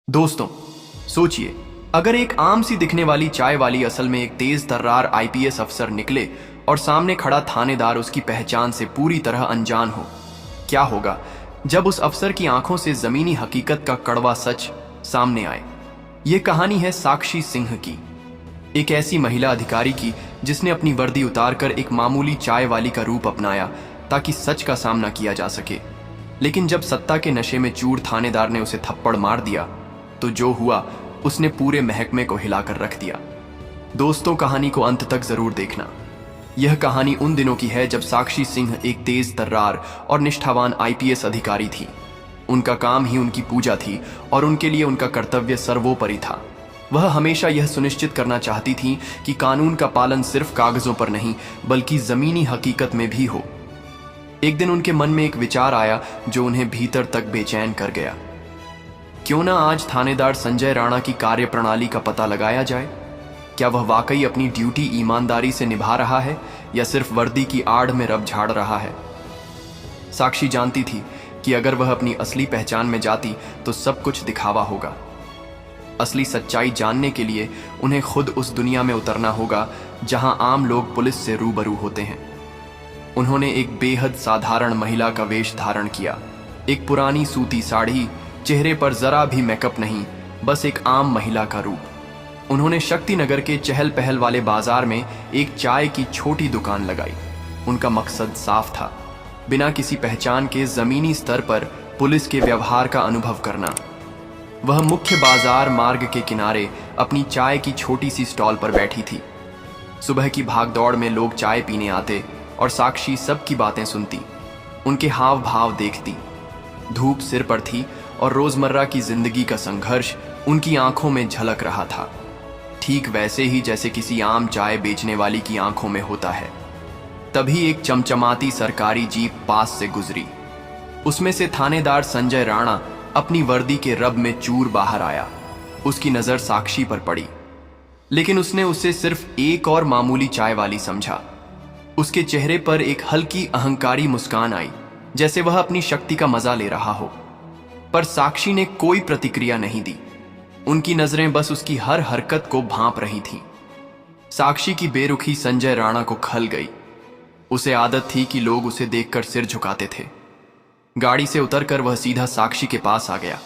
दोस्तों, सोचिए, अगर एक आम सी दिखने वाली चाय वाली असल में एक तेज तर्रार आईपीएस अफसर निकले और सामने खड़ा थानेदार उसकी पहचान से पूरी तरह अनजान हो, क्या होगा जब उस अफसर की आंखों से जमीनी हकीकत का कड़वा सच सामने आए। यह कहानी है साक्षी सिंह की, एक ऐसी महिला अधिकारी की जिसने अपनी वर्दी उतारकर एक मामूली चाय वाली का रूप अपनाया ताकि सच का सामना किया जा सके। लेकिन जब सत्ता के नशे में चूर थानेदार ने उसे थप्पड़ मार दिया तो जो हुआ उसने पूरे महकमे को हिलाकर रख दिया। दोस्तों, कहानी को अंत तक जरूर देखना। यह कहानी उन दिनों की है जब साक्षी सिंह एक तेज तर्रार और निष्ठावान आईपीएस अधिकारी थी। उनका काम ही उनकी पूजा थी और उनके लिए उनका कर्तव्य सर्वोपरि था। वह हमेशा यह सुनिश्चित करना चाहती थी कि कानून का पालन सिर्फ कागजों पर नहीं बल्कि जमीनी हकीकत में भी हो। एक दिन उनके मन में एक विचार आया जो उन्हें भीतर तक बेचैन कर गया। क्यों ना आज थानेदार संजय राणा की कार्यप्रणाली का पता लगाया जाए। क्या वह वाकई अपनी ड्यूटी ईमानदारी से निभा रहा है या सिर्फ वर्दी की आड़ में रब झाड़ रहा है। साक्षी जानती थी कि अगर वह अपनी असली पहचान में जाती तो सब कुछ दिखावा होगा। असली सच्चाई जानने के लिए उन्हें खुद उस दुनिया में उतरना होगा जहां आम लोग पुलिस से रूबरू होते हैं। उन्होंने एक बेहद साधारण महिला का वेश धारण किया, एक पुरानी सूती साड़ी, चेहरे पर जरा भी मेकअप नहीं, बस एक आम महिला का रूप। उन्होंने शक्तिनगर के चहल पहल वाले बाजार में एक चाय की छोटी दुकान लगाई। उनका मकसद साफ था, बिना किसी पहचान के जमीनी स्तर पर पुलिस के व्यवहार का अनुभव करना। वह मुख्य बाजार मार्ग के किनारे अपनी चाय की छोटी सी स्टॉल पर बैठी थी। सुबह की भागदौड़ में लोग चाय पीने आते और साक्षी सबकी बातें सुनती, उनके हाव भाव देखती। धूप सिर पर थी और रोजमर्रा की जिंदगी का संघर्ष उनकी आंखों में झलक रहा था, ठीक वैसे ही जैसे किसी आम चाय बेचने वाली की आंखों में होता है। तभी एक चमचमाती सरकारी जीप पास से गुजरी। उसमें से थानेदार संजय राणा अपनी वर्दी के रब में चूर बाहर आया। उसकी नजर साक्षी पर पड़ी, लेकिन उसने उसे सिर्फ एक और मामूली चाय वाली समझा। उसके चेहरे पर एक हल्की अहंकारी मुस्कान आई, जैसे वह अपनी शक्ति का मजा ले रहा हो। पर साक्षी ने कोई प्रतिक्रिया नहीं दी। उनकी नजरें बस उसकी हर हरकत को भांप रही थीं। साक्षी की बेरुखी संजय राणा को खल गई। उसे आदत थी कि लोग उसे देखकर सिर झुकाते थे। गाड़ी से उतरकर वह सीधा साक्षी के पास आ गया।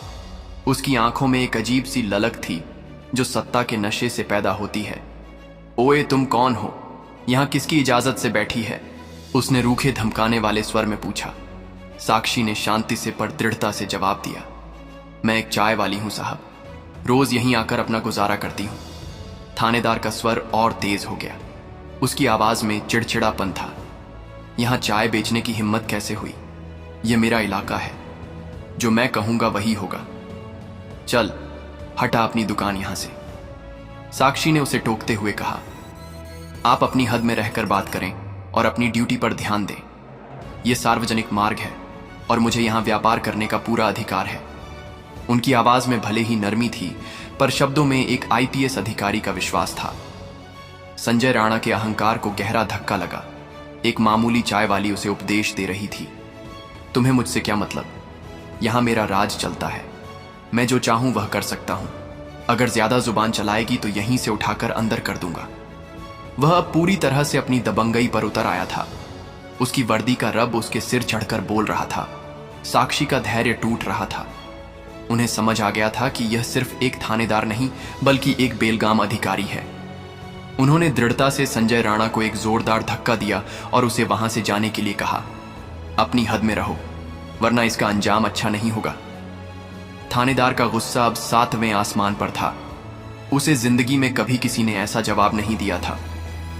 उसकी आंखों में एक अजीब सी ललक थी जो सत्ता के नशे से पैदा होती है। ओए, तुम कौन हो? यहां किसकी इजाजत से बैठी है? उसने रूखे धमकाने वाले स्वर में पूछा। साक्षी ने शांति से पर दृढ़ता से जवाब दिया, मैं एक चाय वाली हूं साहब, रोज यहीं आकर अपना गुजारा करती हूं। थानेदार का स्वर और तेज हो गया। उसकी आवाज में चिड़चिड़ापन था। यहां चाय बेचने की हिम्मत कैसे हुई? यह मेरा इलाका है, जो मैं कहूंगा वही होगा। चल हटा अपनी दुकान यहां से। साक्षी ने उसे टोकते हुए कहा, आप अपनी हद में रहकर बात करें और अपनी ड्यूटी पर ध्यान दें। यह सार्वजनिक मार्ग है और मुझे यहां व्यापार करने का पूरा अधिकार है। उनकी आवाज में भले ही नरमी थी, पर शब्दों में एक आईपीएस अधिकारी का विश्वास था। संजय राणा के अहंकार को गहरा धक्का लगा। एक मामूली चाय वाली उसे उपदेश दे रही थी। तुम्हें मुझसे क्या मतलब? यहां मेरा राज चलता है, मैं जो चाहूं वह कर सकता हूं। अगर ज्यादा जुबान चलाएगी तो यहीं से उठाकर अंदर कर दूंगा। वह अब पूरी तरह से अपनी दबंगई पर उतर आया था। उसकी वर्दी का रब उसके सिर चढ़कर बोल रहा था। साक्षी का धैर्य टूट रहा था। उन्हें समझ आ गया था कि यह सिर्फ एक थानेदार नहीं बल्कि एक बेलगाम अधिकारी है। उन्होंने दृढ़ता से संजय राणा को एक जोरदार धक्का दिया और उसे वहां से जाने के लिए कहा, अपनी हद में रहो वरना इसका अंजाम अच्छा नहीं होगा। थानेदार का गुस्सा अब 7वें आसमान पर था। उसे जिंदगी में कभी किसी ने ऐसा जवाब नहीं दिया था।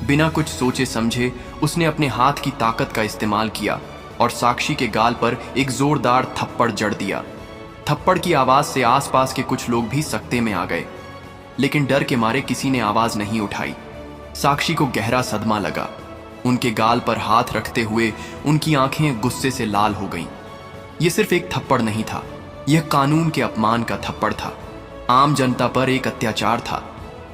बिना कुछ सोचे समझे उसने अपने हाथ की ताकत का इस्तेमाल किया और साक्षी के गाल पर एक जोरदार थप्पड़ जड़ दिया। थप्पड़ की आवाज से आसपास के कुछ लोग भी सकते में आ गए, लेकिन डर के मारे किसी ने आवाज नहीं उठाई। साक्षी को गहरा सदमा लगा। उनके गाल पर हाथ रखते हुए उनकी आंखें गुस्से से लाल हो गईं। यह सिर्फ एक थप्पड़ नहीं था, यह कानून के अपमान का थप्पड़ था। आम जनता पर एक अत्याचार था।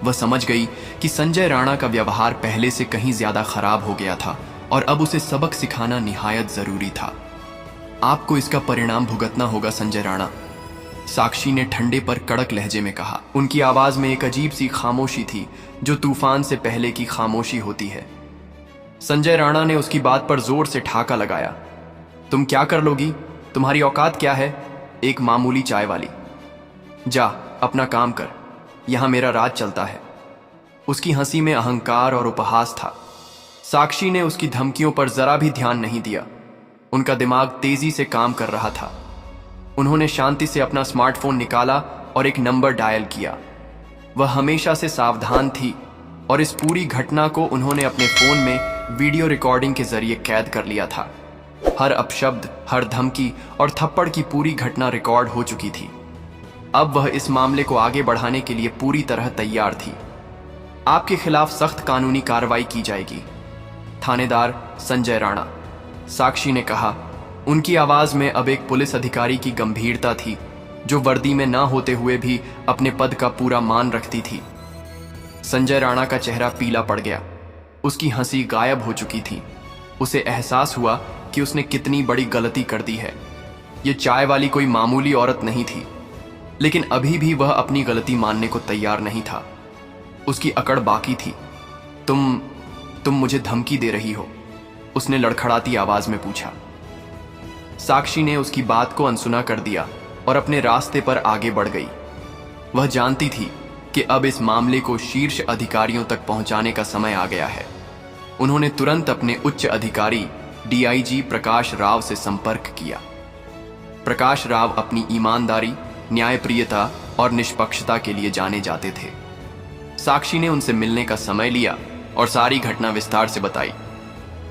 वह समझ गई कि संजय राणा का व्यवहार पहले से कहीं ज्यादा खराब हो गया था और अब उसे सबक सिखाना निहायत जरूरी था। आपको इसका परिणाम भुगतना होगा संजय राणा। साक्षी ने ठंडे पर कड़क लहजे में कहा। उनकी आवाज में एक अजीब सी खामोशी थी, जो तूफान से पहले की खामोशी होती है। संजय राणा ने उसकी बात पर जोर से ठाका लगाया। तुम क्या कर लोगी? तुम्हारी औकात क्या है? एक मामूली चाय वाली। जा अपना काम कर, यहां मेरा राज चलता है। उसकी हंसी में अहंकार और उपहास था। साक्षी ने उसकी धमकियों पर जरा भी ध्यान नहीं दिया। उनका दिमाग तेजी से काम कर रहा था। उन्होंने शांति से अपना स्मार्टफोन निकाला और एक नंबर डायल किया। वह हमेशा से सावधान थी और इस पूरी घटना को उन्होंने अपने फोन में वीडियो रिकॉर्डिंग के जरिए कैद कर लिया था। हर अपशब्द, हर धमकी और थप्पड़ की पूरी घटना रिकॉर्ड हो चुकी थी। अब वह इस मामले को आगे बढ़ाने के लिए पूरी तरह तैयार थी। आपके खिलाफ सख्त कानूनी कार्रवाई की जाएगी, थानेदार संजय राणा, साक्षी ने कहा। उनकी आवाज में अब एक पुलिस अधिकारी की गंभीरता थी, जो वर्दी में ना होते हुए भी अपने पद का पूरा मान रखती थी। संजय राणा का चेहरा पीला पड़ गया। उसकी हंसी गायब हो चुकी थी। उसे एहसास हुआ कि उसने कितनी बड़ी गलती कर दी है। ये चाय वाली कोई मामूली औरत नहीं थी, लेकिन अभी भी वह अपनी गलती मानने को तैयार नहीं था। उसकी अकड़ बाकी थी। तुम मुझे धमकी दे रही हो? उसने लड़खड़ाती आवाज में पूछा। साक्षी ने उसकी बात को अनसुना कर दिया और अपने रास्ते पर आगे बढ़ गई। वह जानती थी कि अब इस मामले को शीर्ष अधिकारियों तक पहुंचाने का समय आ गया है। उन्होंने तुरंत अपने उच्च अधिकारी डीआईजी प्रकाश राव से संपर्क किया। प्रकाश राव अपनी ईमानदारी, न्यायप्रियता और निष्पक्षता के लिए जाने जाते थे। साक्षी ने उनसे मिलने का समय लिया और सारी घटना विस्तार से बताई।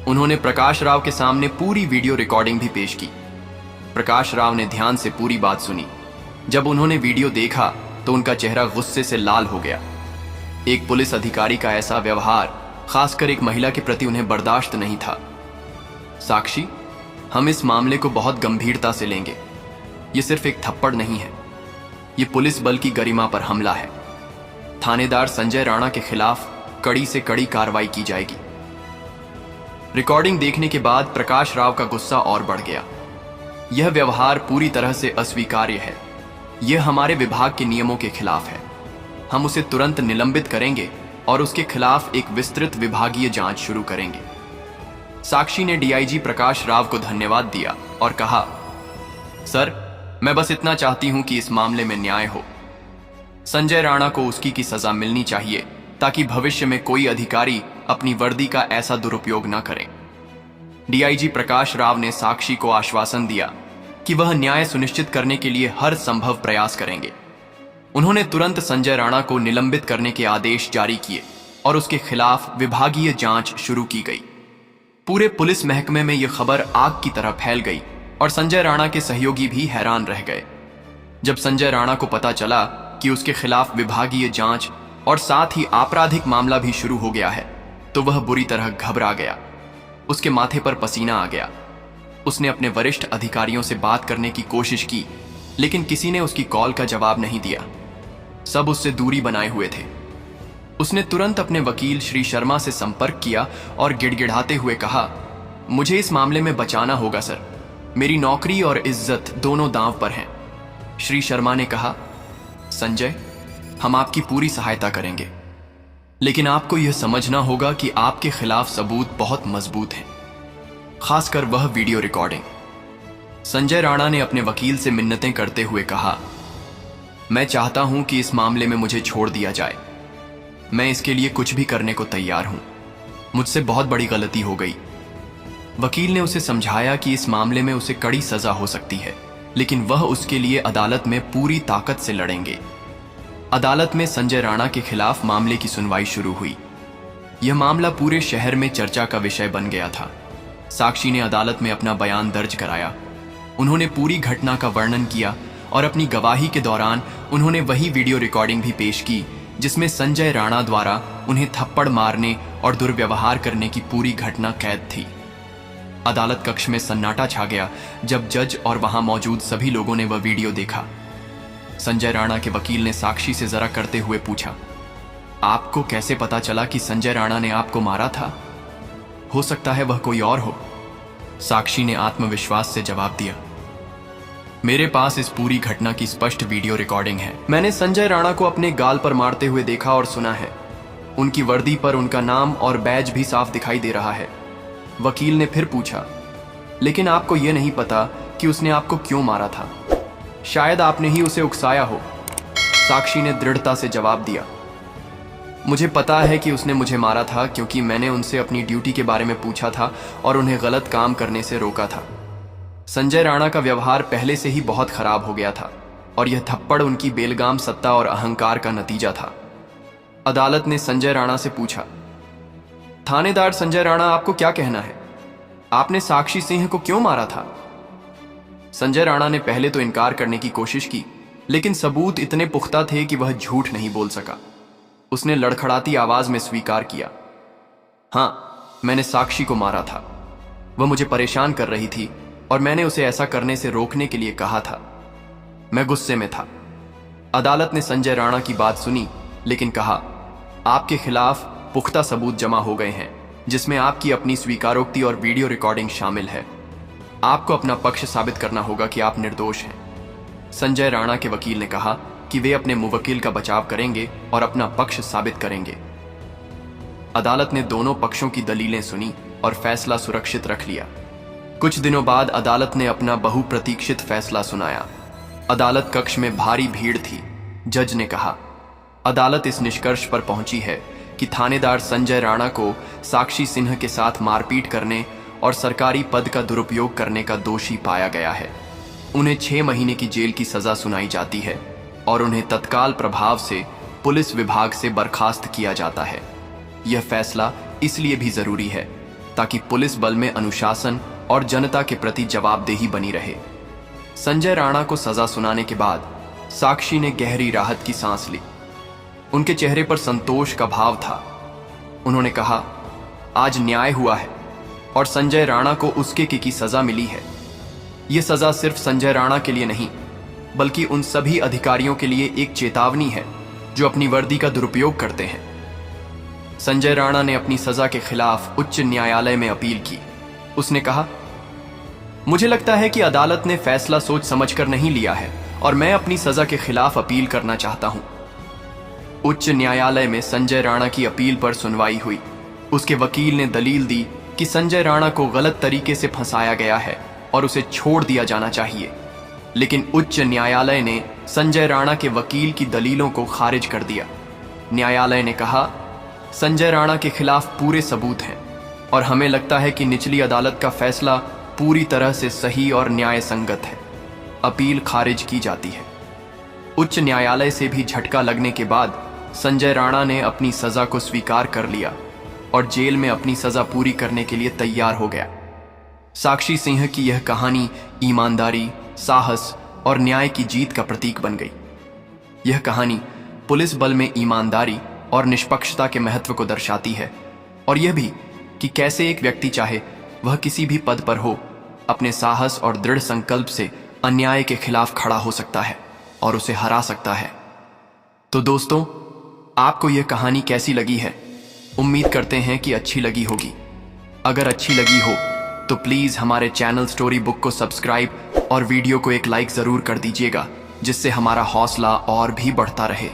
उन्होंने प्रकाश राव के सामने पूरी वीडियो रिकॉर्डिंग भी पेश की। प्रकाश राव ने ध्यान से पूरी बात सुनी। जब उन्होंने वीडियो देखा तो उनका चेहरा गुस्से से लाल हो गया। एक पुलिस अधिकारी का ऐसा व्यवहार, खासकर एक महिला के प्रति, उन्हें बर्दाश्त नहीं था। साक्षी, हम इस मामले को बहुत गंभीरता से लेंगे। ये सिर्फ एक थप्पड़ नहीं है, ये पुलिस बल की गरिमा पर हमला है। थानेदार संजय राणा के खिलाफ कड़ी से कड़ी कार्रवाई की जाएगी। रिकॉर्डिंग देखने के बाद प्रकाश राव का गुस्सा और बढ़ गया। यह व्यवहार पूरी तरह से अस्वीकार्य है। यह हमारे विभाग के नियमों के खिलाफ है। हम उसे तुरंत निलंबित करेंगे और उसके खिलाफ एक विस्तृत विभागीय जांच शुरू करेंगे। साक्षी ने डीआईजी प्रकाश राव को धन्यवाद दिया और कहा, सर, मैं बस इतना चाहती हूं कि इस मामले में न्याय हो। संजय राणा को उसकी की सजा मिलनी चाहिए, ताकि भविष्य में कोई अधिकारी अपनी वर्दी का ऐसा दुरुपयोग न करे। डीआईजी प्रकाश राव ने साक्षी को आश्वासन दिया कि वह न्याय सुनिश्चित करने के लिए हर संभव प्रयास करेंगे। उन्होंने तुरंत संजय राणा को निलंबित करने के आदेश जारी किए और उसके खिलाफ विभागीय जांच शुरू की गई। पूरे पुलिस महकमे में यह खबर आग की तरह फैल गई और संजय राणा के सहयोगी भी हैरान रह गए। जब संजय राणा को पता चला कि उसके खिलाफ विभागीय जांच और साथ ही आपराधिक मामला भी शुरू हो गया है, तो वह बुरी तरह घबरा गया। उसके माथे पर पसीना आ गया। उसने अपने वरिष्ठ अधिकारियों से बात करने की कोशिश की, लेकिन किसी ने उसकी कॉल का जवाब नहीं दिया। सब उससे दूरी बनाए हुए थे। उसने तुरंत अपने वकील श्री शर्मा से संपर्क किया और गिड़गिड़ाते हुए कहा, मुझे इस मामले में बचाना होगा सर। मेरी नौकरी और इज्जत दोनों दांव पर हैं। श्री शर्मा ने कहा, संजय, हम आपकी पूरी सहायता करेंगे, लेकिन आपको यह समझना होगा कि आपके खिलाफ सबूत बहुत मजबूत हैं, खासकर वह वीडियो रिकॉर्डिंग। संजय राणा ने अपने वकील से मिन्नतें करते हुए कहा, मैं चाहता हूं कि इस मामले में मुझे छोड़ दिया जाए। मैं इसके लिए कुछ भी करने को तैयार हूं। मुझसे बहुत बड़ी गलती हो गई। वकील ने उसे समझाया कि इस मामले में उसे कड़ी सजा हो सकती है, लेकिन वह उसके लिए अदालत में पूरी ताकत से लड़ेंगे। अदालत में संजय राणा के खिलाफ मामले की सुनवाई शुरू हुई। यह मामला पूरे शहर में चर्चा का विषय बन गया था। साक्षी ने अदालत में अपना बयान दर्ज कराया। उन्होंने पूरी घटना का वर्णन किया और अपनी गवाही के दौरान उन्होंने वही वीडियो रिकॉर्डिंग भी पेश की जिसमें संजय राणा द्वारा उन्हें थप्पड़ मारने और दुर्व्यवहार करने की पूरी घटना कैद थी। अदालत कक्ष में सन्नाटा छा गया जब जज और वहां मौजूद सभी लोगों ने वह वीडियो देखा। संजय राणा के वकील ने साक्षी से जरा करते हुए पूछा, आपको कैसे पता चला कि संजय राणा ने आपको मारा था? हो सकता है वह कोई और हो। साक्षी ने आत्मविश्वास से जवाब दिया, मेरे पास इस पूरी घटना की स्पष्ट वीडियो रिकॉर्डिंग है। मैंने संजय राणा को अपने गाल पर मारते हुए देखा और सुना है। उनकी वर्दी पर उनका नाम और बैज भी साफ दिखाई दे रहा है। वकील ने फिर पूछा, लेकिन आपको यह नहीं पता कि उसने आपको क्यों मारा था? शायद आपने ही उसे उकसाया हो। साक्षी ने दृढ़ता से जवाब दिया, मुझे पता है कि उसने मुझे मारा था क्योंकि मैंने उनसे अपनी ड्यूटी के बारे में पूछा था और उन्हें गलत काम करने से रोका था। संजय राणा का व्यवहार पहले से ही बहुत खराब हो गया था और यह थप्पड़ उनकी बेलगाम सत्ता और अहंकार का नतीजा था। अदालत ने संजय राणा से पूछा, थानेदार संजय राणा, आपको क्या कहना है? आपने साक्षी सिंह को क्यों मारा था? संजय राणा ने पहले तो इनकार करने की कोशिश की, लेकिन सबूत इतने पुख्ता थे कि वह झूठ नहीं बोल सका। उसने लड़खड़ाती आवाज में स्वीकार किया, हां, मैंने साक्षी को मारा था। वह मुझे परेशान कर रही थी और मैंने उसे ऐसा करने से रोकने के लिए कहा था। मैं गुस्से में था। अदालत ने संजय राणा की बात सुनी, लेकिन कहा, आपके खिलाफ पुख्ता सबूत जमा हो गए हैं, जिसमें आपकी अपनी स्वीकारोक्ति और वीडियो रिकॉर्डिंग शामिल है। आपको अपना पक्ष साबित करना होगा कि आप निर्दोष हैं। संजय राणा के वकील ने कहा कि वे अपने मुवक्किल का बचाव करेंगे और अपना पक्ष साबित करेंगे। अदालत ने दोनों पक्षों की दलीलें सुनी और फैसला सुरक्षित रख लिया। कुछ दिनों बाद अदालत ने अपना बहुप्रतीक्षित फैसला सुनाया। अदालत कक्ष में भारी भीड़ थी। जज ने कहा, अदालत इस निष्कर्ष पर पहुंची है कि थानेदार संजय राणा को साक्षी सिन्हा के साथ मारपीट करने और सरकारी पद का दुरुपयोग करने का दोषी पाया गया है। उन्हें 6 महीने की जेल की सजा सुनाई जाती है और उन्हें तत्काल प्रभाव से पुलिस विभाग से बर्खास्त किया जाता है। यह फैसला इसलिए भी जरूरी है ताकि पुलिस बल में अनुशासन और जनता के प्रति जवाबदेही बनी रहे। संजय राणा को सजा सुनाने के बाद साक्षी ने गहरी राहत की सांस ली। उनके चेहरे पर संतोष का भाव था। उन्होंने कहा, आज न्याय हुआ है और संजय राणा को उसके की सजा मिली है। यह सजा सिर्फ संजय राणा के लिए नहीं, बल्कि उन सभी अधिकारियों के लिए एक चेतावनी है जो अपनी वर्दी का दुरुपयोग करते हैं। संजय राणा ने अपनी सजा के खिलाफ उच्च न्यायालय में अपील की। उसने कहा, मुझे लगता है कि अदालत ने फैसला सोच समझकर नहीं लिया है और मैं अपनी सजा के खिलाफ अपील करना चाहता हूं। उच्च न्यायालय में संजय राणा की अपील पर सुनवाई हुई। उसके वकील ने दलील दी कि संजय राणा को गलत तरीके से फंसाया गया है और उसे छोड़ दिया जाना चाहिए, लेकिन उच्च न्यायालय ने संजय राणा के वकील की दलीलों को खारिज कर दिया। न्यायालय ने कहा, संजय राणा के खिलाफ पूरे सबूत हैं और हमें लगता है कि निचली अदालत का फैसला पूरी तरह से सही और न्याय संगत है। अपील खारिज की जाती है। उच्च न्यायालय से भी झटका लगने के बाद संजय राणा ने अपनी सजा को स्वीकार कर लिया और जेल में अपनी सजा पूरी करने के लिए तैयार हो गया। साक्षी सिंह की यह कहानी ईमानदारी, साहस और न्याय की जीत का प्रतीक बन गई। यह कहानी पुलिस बल में ईमानदारी और निष्पक्षता के महत्व को दर्शाती है और यह भी कि कैसे एक व्यक्ति, चाहे वह किसी भी पद पर हो, अपने साहस और दृढ़ संकल्प से अन्याय के खिलाफ खड़ा हो सकता है और उसे हरा सकता है। तो दोस्तों, आपको यह कहानी कैसी लगी है? उम्मीद करते हैं कि अच्छी लगी होगी। अगर अच्छी लगी हो तो प्लीज हमारे चैनल स्टोरी बुक को सब्सक्राइब और वीडियो को एक लाइक जरूर कर दीजिएगा, जिससे हमारा हौसला और भी बढ़ता रहे।